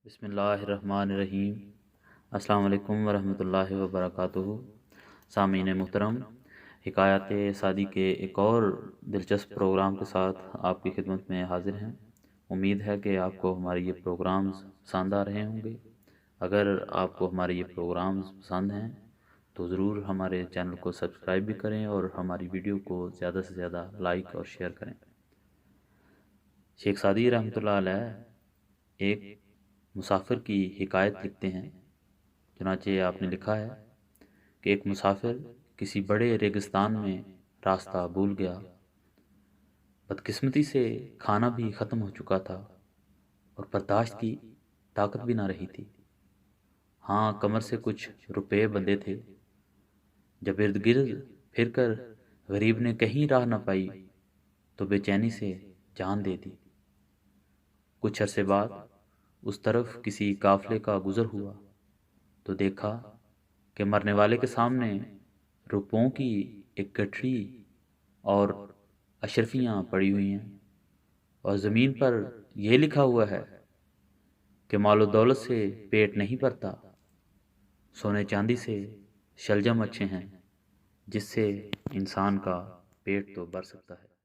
بسم اللہ الرحمن الرحیم۔ السلام علیکم ورحمۃ اللہ وبرکاتہ۔ سامعین محترم، حکایات سعدی کے ایک اور دلچسپ پروگرام کے ساتھ آپ کی خدمت میں حاضر ہیں۔ امید ہے کہ آپ کو ہمارے یہ پروگرامز پسند آ رہے ہوں گے۔ اگر آپ کو ہمارے یہ پروگرامز پسند ہیں تو ضرور ہمارے چینل کو سبسکرائب بھی کریں اور ہماری ویڈیو کو زیادہ سے زیادہ لائک اور شیئر کریں۔ شیخ سعدی رحمۃ اللہ علیہ ایک مسافر کی حکایت لکھتے ہیں۔ چنانچہ آپ نے لکھا ہے کہ ایک مسافر کسی بڑے ریگستان میں راستہ بھول گیا۔ بدقسمتی سے کھانا بھی ختم ہو چکا تھا اور برداشت کی طاقت بھی نہ رہی تھی۔ ہاں، کمر سے کچھ روپے بندھے تھے۔ جب ارد گرد پھر کر غریب نے کہیں راہ نہ پائی تو بے چینی سے جان دے دی۔ کچھ عرصے بعد اس طرف کسی قافلے کا گزر ہوا تو دیکھا کہ مرنے والے کے سامنے روپوں کی ایک گٹھڑی اور اشرفیاں پڑی ہوئی ہیں، اور زمین پر یہ لکھا ہوا ہے کہ مال و دولت سے پیٹ نہیں بھرتا، سونے چاندی سے شلجم اچھے ہیں جس سے انسان کا پیٹ تو بھر سکتا ہے۔